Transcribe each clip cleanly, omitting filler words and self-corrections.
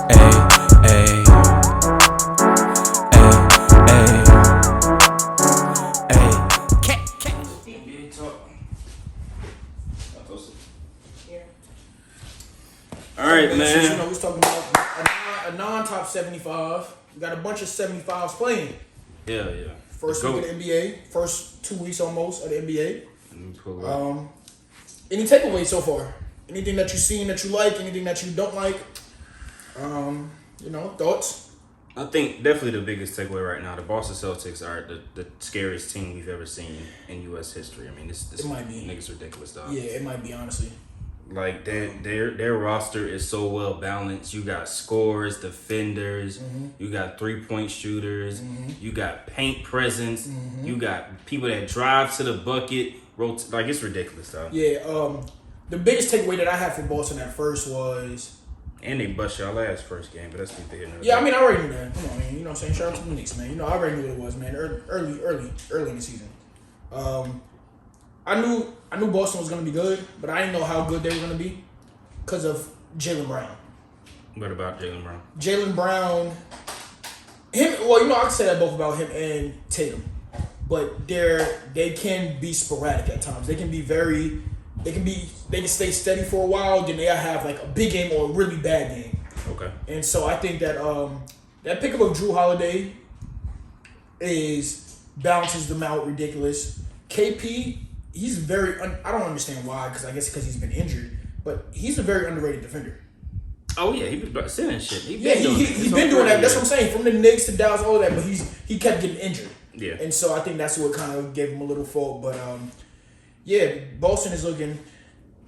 Ay, ay, NBA talk. All right, man. You know, we was talking about a non-top 75. We got a bunch of 75s playing. Yeah. First week of the NBA. First 2 weeks almost of the NBA. Any takeaways so far? Anything that you've seen that you like? Anything that you don't like? Thoughts? I think definitely the biggest takeaway right now, the Boston Celtics are the scariest team we've ever seen in U.S. history. I mean, this it might be. nigga's ridiculous, dog. Yeah, it might be, honestly. Like, their roster is so well balanced. You got scorers, defenders, you got 3-point shooters, you got paint presence, you got people that drive to the bucket. Like, it's ridiculous, dog. Yeah, the biggest takeaway that I had from Boston at first was... And they bust y'all last first game, but that's neither here nor there. Yeah, I mean, I already knew that. Come on, man. You know what I'm saying? Shout out to the Knicks, man. You know, I already knew what it was, man. Early in the season. I knew Boston was going to be good, but I didn't know how good they were going to be because of Jaylen Brown. What about Jaylen Brown? Jaylen Brown, I can say that both about him and Tatum, but they can be sporadic at times. They can stay steady for a while, then they'll have like a big game or a really bad game. Okay. And so I think that that pickup of Drew Holiday balances them out ridiculous. KP, he's very I don't understand why, because I guess because he's been injured, but he's a very underrated defender. Oh yeah, he was sending shit. He's been doing that. That's what I'm saying. From the Knicks to Dallas, all that, but he kept getting injured. Yeah. And so I think that's what kind of gave him a little fault. But Boston is looking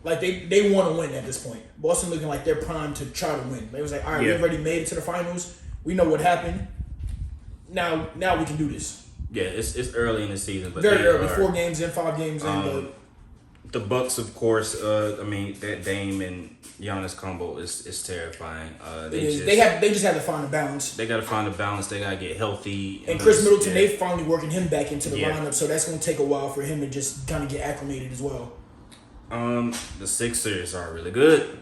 like they want to win at this point. Boston looking like they're primed to try to win. They was like, all right, we already made it to the finals. We know what happened. Now we can do this. Yeah, it's early in the season, but very early. 4 games in, 5 games in. But the Bucks, of course. That Dame and Giannis combo is terrifying. They just have to find a balance. They got to find a balance. They got to get healthy. And Chris Middleton, they finally working him back into the lineup, so that's going to take a while for him to just kind of get acclimated as well. The Sixers are really good.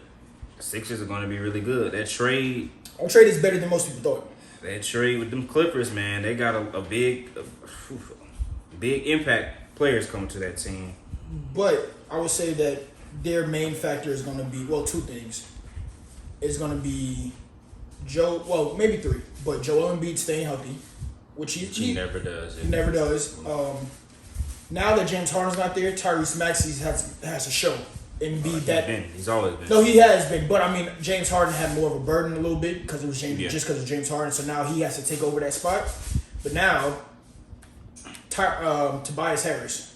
The Sixers are going to be really good. That trade is better than most people thought. That trade with them Clippers, man, they got a big impact players coming to that team. But I would say that their main factor is going to be, 2 things. It's going to be maybe 3. But Joel Embiid staying healthy, which he never does. He never does. Now that James Harden's not there, Tyrese Maxey has a show. He's always been. No, he has been. But I mean, James Harden had more of a burden a little bit because it was just because of James Harden. So now he has to take over that spot. But now, Tobias Harris,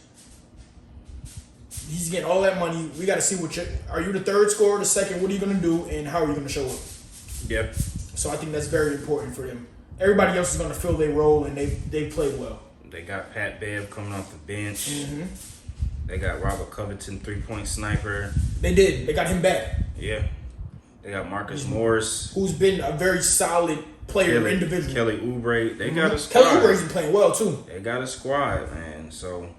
he's getting all that money. We got to see are you the third scorer, the second? What are you going to do, and how are you going to show up? Yep. So I think that's very important for them. Everybody else is going to fill their role, and they played well. They got Pat Bev coming off the bench. Mm-hmm. They got Robert Covington, 3-point sniper. They did. They got him back. Yeah. They got Marcus Morris, who's been a very solid player individually. Kelly Oubre. They got a squad. Kelly Oubre's been playing well, too. They got a squad, man. So,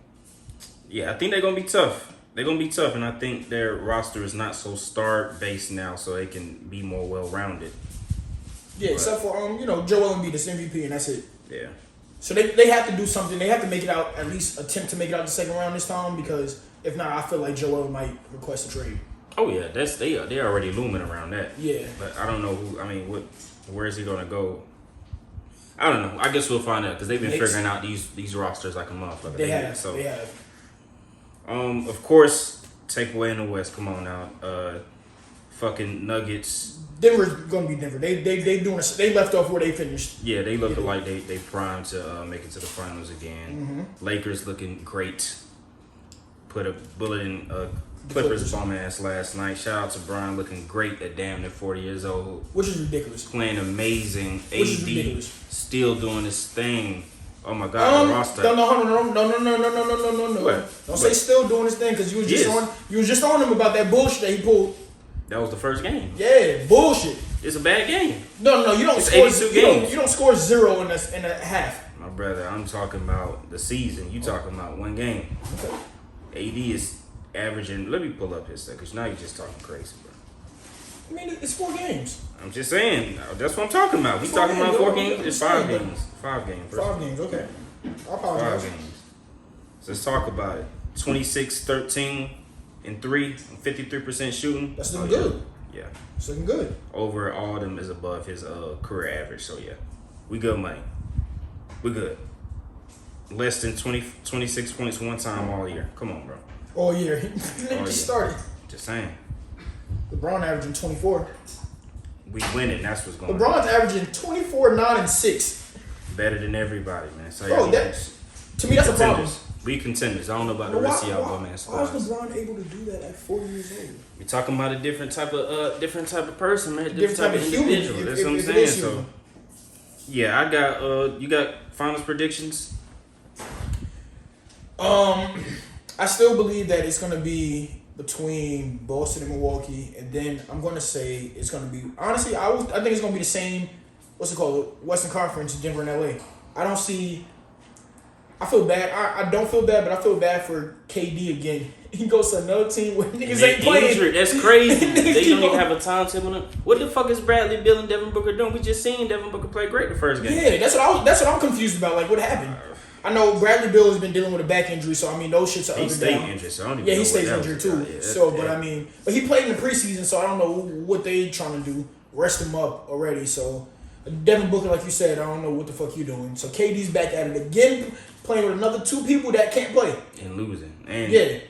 yeah, I think they're going to be tough. They're going to be tough, and I think their roster is not so star-based now, so they can be more well-rounded. Yeah, except for, Joel Embiid is MVP, and that's it. Yeah. So they have to do something. They have to make it out, at least attempt to make it out the second round this time, because if not, I feel like Joel might request a trade. Oh yeah, they're already looming around that. Yeah, but I don't know where is he gonna go? I don't know. I guess we'll find out because they've been figuring out these rosters like a motherfucker. They have. Of course, takeaway in the West. Come on now, fucking Nuggets. Denver's gonna be Denver. They left off where they finished. Yeah, they look like they primed to make it to the finals again. Mm-hmm. Lakers looking great. Put a bullet in Clippers bum ass last night. Shout out to Brian looking great at damn near 40 years old. Which is ridiculous. Playing amazing. AD still doing his thing. Oh my God, the roster. No. What? Don't say still doing his thing because you was just on him about that bullshit that he pulled. That was the first game. Yeah, bullshit. It's a bad game. No, you don't it's score 82 games. You don't score 0 in a half. My brother, I'm talking about the season. You talking about one game. Okay. AD is averaging. Let me pull up his stuff because now you're just talking crazy, bro. I mean, it's 4 games. I'm just saying. That's what I'm talking about. We talking about 4 games. It's 5 games. 5 games. 5 games. Okay. I apologize. 5 games. So let's talk about it. 26, 13, and 3, 53% shooting. That's looking good. Yeah. It's looking good. Over all of them is above his career average. So yeah, we good money. We good. Less than 26 points one time all year. Come on, bro. All year. He just started. Just saying. LeBron averaging 24. We winning. That's what's going on. LeBron's averaging 24, 9, and 6. Better than everybody, man. So Bro, to me, that's a problem. We contenders. I don't know about the rest of y'all, man. Why is LeBron able to do that at 40 years old? We talking about a different type of person, man. Different type of human, individual. That's what I'm saying. So, yeah, I got. You got finals predictions? I still believe that it's gonna be between Boston and Milwaukee, and then I'm gonna say it's gonna be. Honestly, I think it's gonna be the same. What's it called? Western Conference, Denver and LA. I don't see. I feel bad. I don't feel bad, but I feel bad for KD again. He goes to another team where niggas ain't playing. Injured. That's crazy. They don't even have a timetable. What the fuck is Bradley Beal and Devin Booker doing? We just seen Devin Booker play great the first game. Yeah, that's what I'm confused about. Like, what happened? I know Bradley Beal has been dealing with a back injury, so I mean those shits are he up and stayed down. Injured, so I don't even yeah, know he stays injured too. Yeah, but he played in the preseason, so I don't know what they trying to do. Rest him up already. So Devin Booker, like you said, I don't know what the fuck you doing. So KD's back at it again, playing with another 2 people that can't play and losing and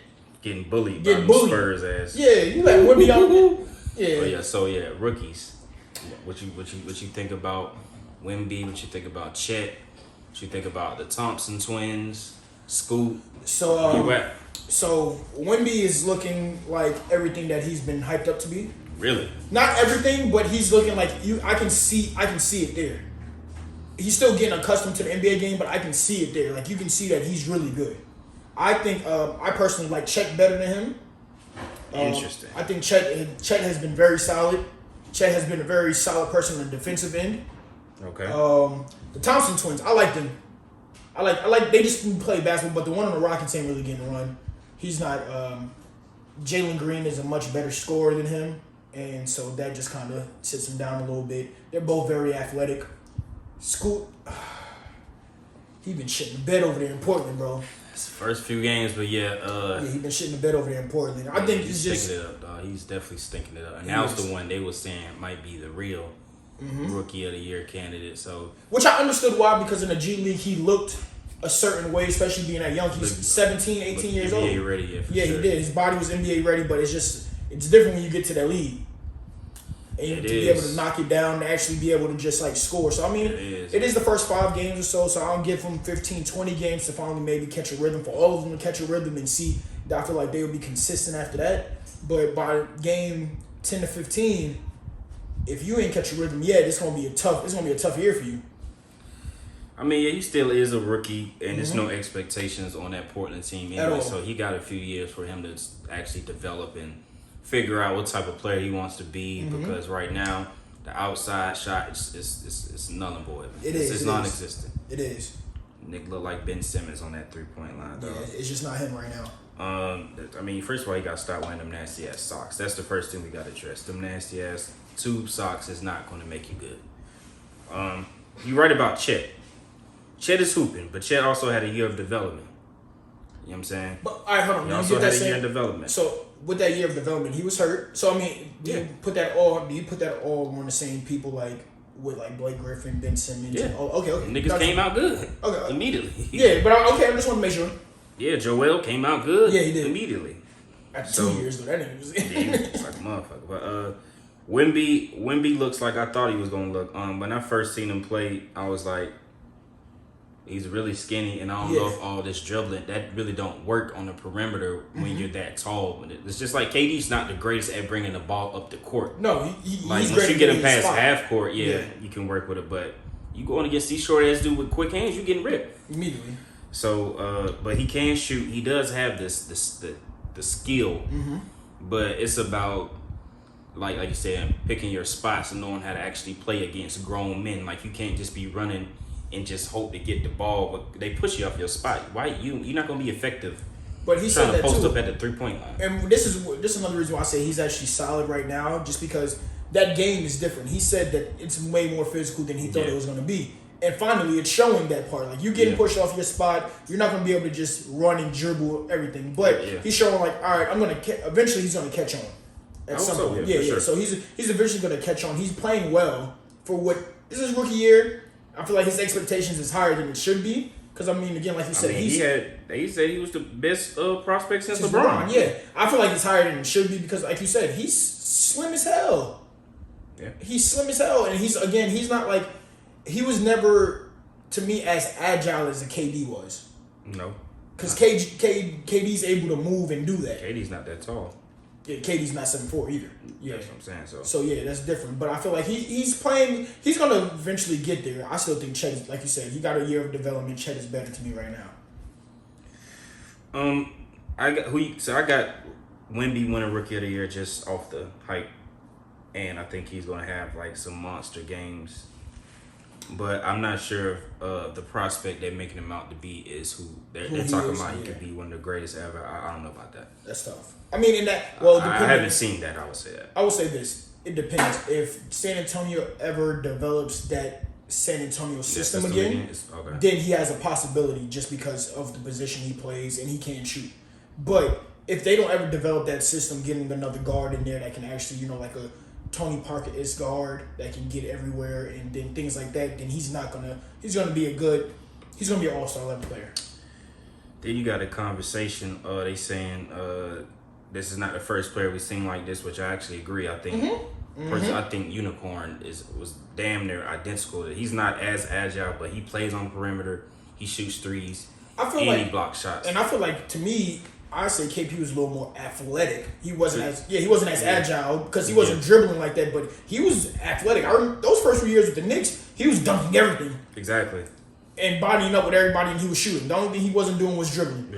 getting bullied by Spurs ass. Yeah, you like Wembanyama. Yeah. But yeah, so yeah, rookies. What you think about Wemby? What you think about Chet? What you think about the Thompson twins? Scoot? So Wemby is looking like everything that he's been hyped up to be. Really? Not everything, but he's looking like you. I can see it there. He's still getting accustomed to the NBA game, but I can see it there. Like you can see that he's really good. I think I personally like Chet better than him. Interesting. I think Chet has been very solid. Chet has been a very solid person on the defensive end. Okay. The Thompson twins, I like them. I like they just play basketball, but the one on the Rockets ain't really getting run. He's not. Jalen Green is a much better scorer than him, and so that just kind of sits him down a little bit. They're both very athletic. Scoot, he been shitting the bed over there in Portland, bro. It's the first few games, but yeah, he been shitting the bed over there in Portland. I think he's it's just stinking it up, dog. He's definitely stinking it up. And that was the one they were saying might be the real rookie of the year candidate. So, which I understood why, because in the G League he looked a certain way, especially being that young. He's 17, 18 years old. NBA ready, yeah, he did. His body was NBA ready, but it's different when you get to that league. And to be able to knock it down, to actually be able to just like score. So I mean, it is the first 5 games or so. So I'll give them 15, 20 games to finally maybe catch a rhythm, for all of them to catch a rhythm and see. I feel like they will be consistent after that. But by game 10 to 15, if you ain't catch a rhythm yet, it's gonna be a tough year for you. I mean, yeah, he still is a rookie, and there's no expectations on that Portland team anyway. So he got a few years for him to actually develop and figure out what type of player he wants to be. Because right now, the outside shot is null and void. It's non-existent. It is. Nick look like Ben Simmons on that 3-point line, though. Yeah, it's just not him right now. I mean, first of all, you got to stop wearing them nasty ass socks. That's the first thing we got to address. Them nasty ass tube socks is not going to make you good. You right about Chet. Chet is hooping, but Chet also had a year of development. You know what I'm saying? But all right, hold on. He also had a year of development. So with that year of development, he was hurt. So I mean, do you put that all on the same people, like with like Blake Griffin, Ben Simmons? Yeah. Okay. Niggas came out good. Okay. Immediately. Yeah, but I just want to make sure. Yeah, Joel came out good. Yeah, he did immediately. After 2 years, though, that nigga was it's like a motherfucker. But Wemby looks like I thought he was gonna look. When I first seen him play, I was like, he's really skinny, and I don't know if all this dribbling that really don't work on the perimeter when you're that tall. It's just like KD's not the greatest at bringing the ball up the court. No, he's once you get him past half court, you can work with it. But you going against these short ass dude with quick hands, you getting ripped immediately. So, but he can shoot. He does have the skill, but it's about like you said, picking your spots and knowing how to actually play against grown men. Like you can't just be running and just hope to get the ball, but they push you off your spot. Why you're not gonna be effective? But he's trying to post up at the 3-point line. And this is another reason why I say he's actually solid right now, just because that game is different. He said that it's way more physical than he thought it was going to be. And finally, it's showing that part. Like, you getting pushed off your spot, you're not going to be able to just run and dribble everything. But he's showing, like, all right, eventually he's going to catch on at some point. Sure. So he's eventually going to catch on. He's playing well for what is his rookie year. I feel like his expectations is higher than it should be. Because, I mean, again, like you said, he said he was the best prospect since LeBron. Yeah. I feel like it's higher than it should be because, like you said, he's slim as hell. Yeah. He's slim as hell. And he's not like, he was never, to me, as agile as a KD was. No. Because KD's able to move and do that. KD's not that tall. Yeah, KD's not 7'4" either. Yeah. That's what I'm saying. So yeah, that's different. But I feel like he's playing. He's gonna eventually get there. I still think Chet, like you said, he got a year of development. Chet is better to me right now. I got Wemby winning Rookie of the Year just off the hype, and I think he's gonna have like some monster games. But I'm not sure if the prospect they're making him out to be is who they're talking about. He could be one of the greatest ever. I don't know about that. That's tough. I mean, I haven't seen that. I would say that. I would say this. It depends. If San Antonio ever develops that San Antonio system again, then he has a possibility just because of the position he plays and he can shoot. But if they don't ever develop that system, getting another guard in there that can actually, like a Tony Parker-esque guard that can get everywhere and then things like that, then he's gonna be an all-star level player. Then you got a conversation, they saying this is not the first player we've seen like this, which I actually agree. I think I think Unicorn was damn near identical. He's not as agile, but he plays on the perimeter, he shoots threes, he blocks shots. And I feel like, to me, I say KP was a little more athletic. He wasn't as agile because he wasn't dribbling like that, but he was athletic. I remember those first few years with the Knicks, he was dunking everything. Exactly. And bodying up with everybody, and he was shooting. The only thing he wasn't doing was dribbling.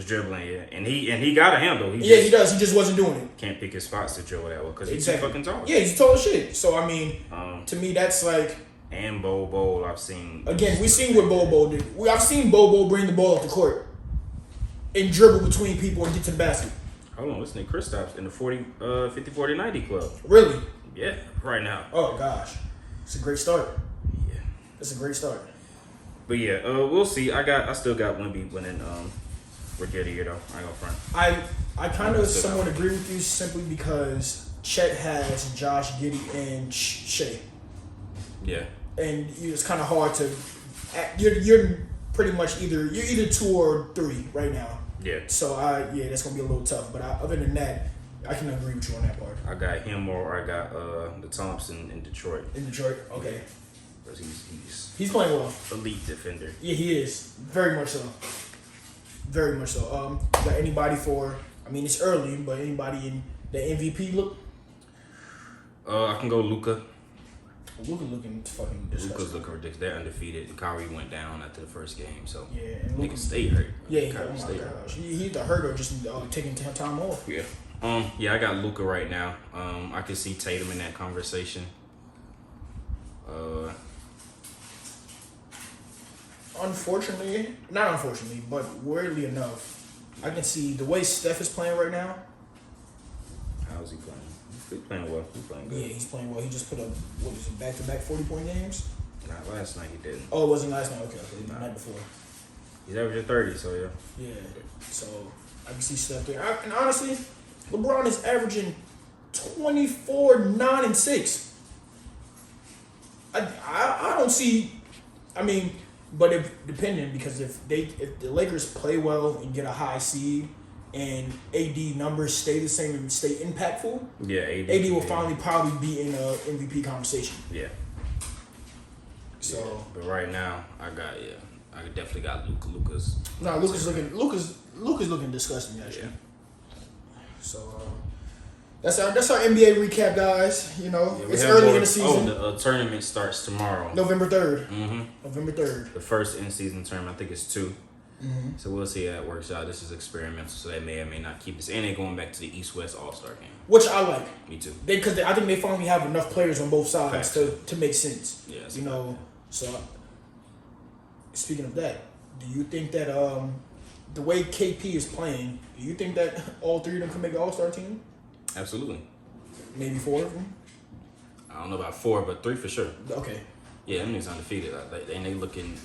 And he got a handle. He does. He just wasn't doing it. Can't pick his spots to dribble that well because he's too fucking tall. Yeah, he's tall as shit. So I mean, to me, that's like. And Bol, I've seen. Again, we've seen what Bol did. I've seen Bol bring the ball off the court and dribble between people and get to the basket. Hold on, listen to Kristaps in the 50-40-90 club. Really? Yeah, right now. Oh gosh, it's a great start. Yeah, it's a great start. But yeah, we'll see. I still got Wemby winning Rookie of the Year though. I ain't gonna front. I kind of somewhat agree with you simply because Chet has Josh Giddey and Shea. Yeah. And it's kind of hard to. You're pretty much either 2 or 3 right now. Yeah. So that's gonna be a little tough. But other than that, I can agree with you on that part. I got him or I got the Thompson in Detroit. In Detroit, okay. Because he's playing well. Elite defender. Yeah, he is. Very much so. Very much so. Got anybody for? I mean, it's early, but anybody in the MVP look? I can go Luka. Luka's looking fucking disgusting. Luka's looking ridiculous. They're undefeated. Kyrie went down after the first game, so yeah, and Luka stay hurt. Yeah, oh my gosh, he either hurt or just taking time off. Yeah. I got Luka right now. I can see Tatum in that conversation. Not unfortunately, but weirdly enough, I can see the way Steph is playing right now. How's he playing? He's playing well. He's playing good. Yeah, he's playing well. He just put up, back-to-back 40-point games? Not last night, he didn't. Oh, it wasn't last night? Okay. The night before. He's averaging 30, so yeah. Yeah, so I can see Steph there. And honestly, LeBron is averaging 24, 9, and 6. I don't see, but because if the Lakers play well and get a high seed and AD numbers stay the same and stay impactful, yeah, AD will finally probably be in a MVP conversation. Yeah. So, yeah, but right now I definitely got Luka. Luka's looking disgusting actually. Yeah. So that's our NBA recap, guys. It's early in the season. The tournament starts tomorrow, November 3rd. Mm-hmm. November 3rd. The first in-season tournament, I think it's 2. Mm-hmm. So we'll see how that works out. This is experimental, so they may or may not keep this. And they're going back to the East-West All-Star game, which I like. Me too. Because I think they finally have enough players on both sides to make sense. Yeah. So speaking of that, do you think that the way KP is playing, do you think that all 3 of them can make an All-Star team? Absolutely. Maybe 4 of them? I don't know about 4, but 3 for sure. Okay. Yeah, them niggas undefeated. And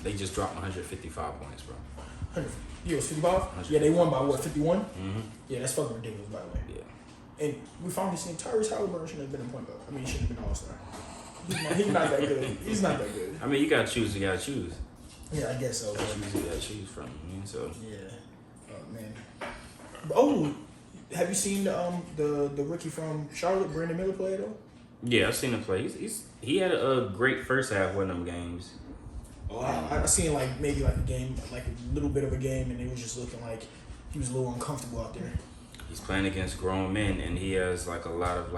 they just dropped 155 points, bro. 100. You was 55? Yeah, they won by what, 51? Mm-hmm. Yeah, that's fucking ridiculous, by the way. Yeah. And we finally seen Tyrese Halliburton shouldn't have been a point guard. I mean, he shouldn't have been an all-star. He's not that good. He's not that good. I mean, you gotta choose. You gotta choose. Yeah, I guess so. You gotta choose from. So. Yeah. Oh man. Oh, have you seen the rookie from Charlotte, Brandon Miller, play though? Yeah, I've seen him play. He had a great first half one of them games. Oh, I seen maybe a game, like a little bit of a game, and it was just looking like he was a little uncomfortable out there. He's playing against grown men, and he has like a lot of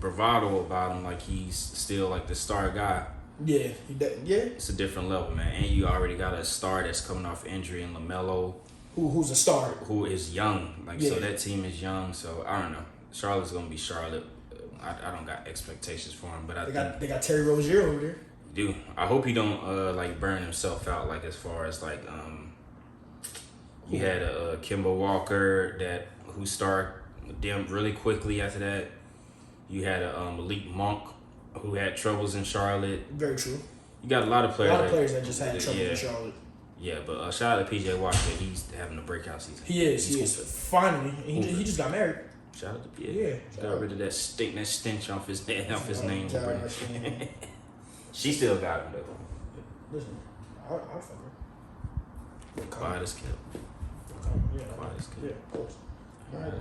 bravado about him. Like he's still like the star guy. Yeah, yeah. It's a different level, man. And you already got a star that's coming off injury in LaMelo. Who's a star? Who is young. So that team is young. So I don't know. Charlotte's gonna be Charlotte. I don't got expectations for him, but they got Terry Rozier over there. Dude, I hope he don't burn himself out. Like as far as you had Kemba Walker who started them really quickly after that. You had Malik Monk who had troubles in Charlotte. Very true. You got a lot of players. That just had trouble in Charlote. Yeah, but shout out to PJ Washington. He's having a breakout season. He is. Finally, he just got married. Shout out to got rid of that stench off his name. She still got him though. Listen, I'll fuck her. Quiet as kept. Yeah, of course. All right,